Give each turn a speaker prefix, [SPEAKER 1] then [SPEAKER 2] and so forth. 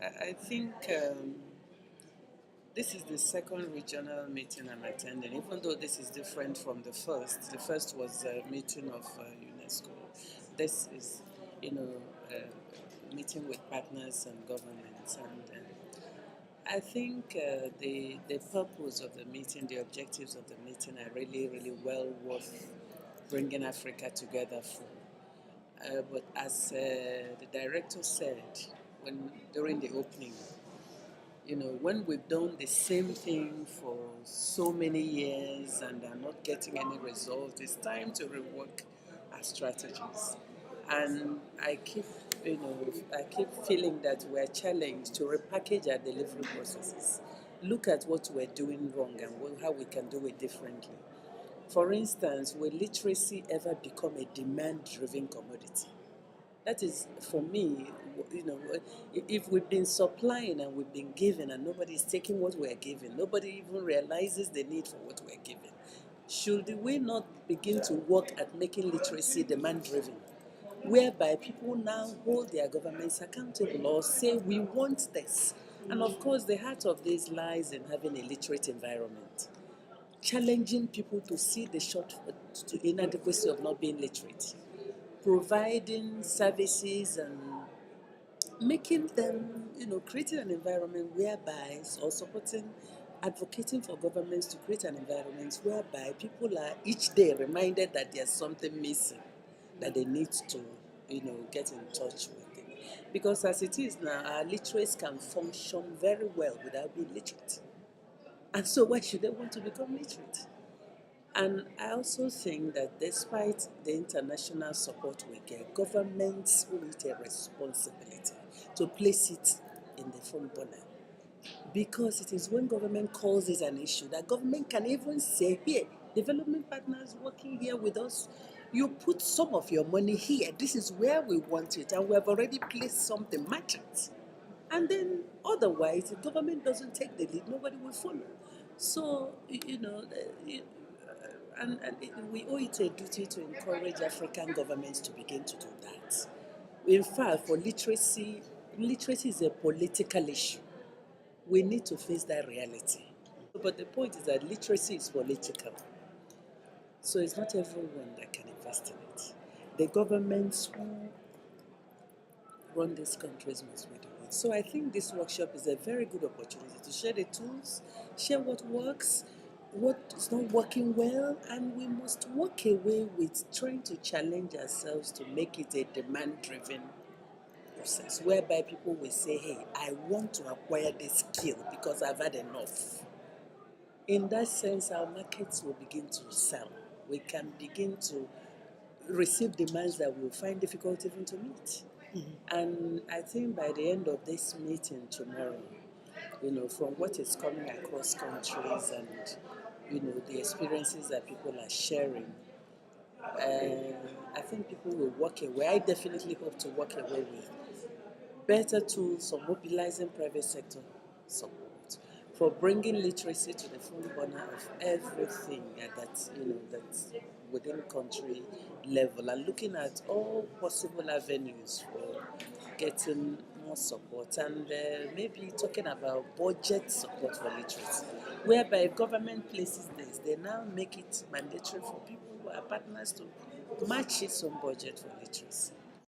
[SPEAKER 1] I think this is the second regional meeting I'm attending, even though this is different from the first. The first was a meeting of UNESCO. This is, you know, meeting with partners and governments. And I think the purpose of the meeting, the objectives of the meeting are really, really well worth bringing Africa together for. But as the director said during the opening, when we've done the same thing for so many years and are not getting any results, it's time to rework our strategies. And I keep, I keep feeling that we're challenged to repackage our delivery processes. Look at what we're doing wrong and how we can do it differently. For instance, will literacy ever become a demand-driven commodity? That is, for me, if we've been supplying and we've been giving and nobody's taking what we're giving, nobody even realizes the need for what we're giving, should we not begin to work at making literacy demand-driven, whereby people now hold their governments accountable or say, we want this? And of course, the heart of this lies in having a literate environment, challenging people to see the inadequacy of not being literate, providing services and making them, creating an environment whereby, or supporting, advocating for governments to create an environment whereby people are each day reminded that there's something missing, that they need to, get in touch with it. Because as it is now, our literates can function very well without being literate. And so why should they want to become literate? And I also think that despite the international support we get, governments owe it a responsibility to place it in the front burner. Because it is when government calls it an issue that government can even say, here, development partners working here with us, you put some of your money here, this is where we want it, and we have already placed something, match it. And then otherwise, if government doesn't take the lead, nobody will follow. So, we owe it a duty to encourage African governments to begin to do that. In fact, for literacy is a political issue. We need to face that reality. But the point is that literacy is political. So it's not everyone that can invest in it. The governments who run these countries must be doing it. So I think this workshop is a very good opportunity to share the tools, share what works, what is not working well, and we must walk away with trying to challenge ourselves to make it a demand-driven process, whereby people will say, hey, I want to acquire this skill because I've had enough. In that sense, our markets will begin to sell. We can begin to receive demands that we'll find difficult even to meet. Mm-hmm. And I think by the end of this meeting tomorrow, from what is coming across countries and, the experiences that people are sharing, I think people will walk away. I definitely hope to walk away with better tools for mobilizing private sector support, for bringing literacy to the front burner of everything that's within country level, and looking at all possible avenues for getting more support, and maybe talking about budget support for literacy, whereby if government places this, they now make it mandatory for people who are partners to match its own budget for literacy.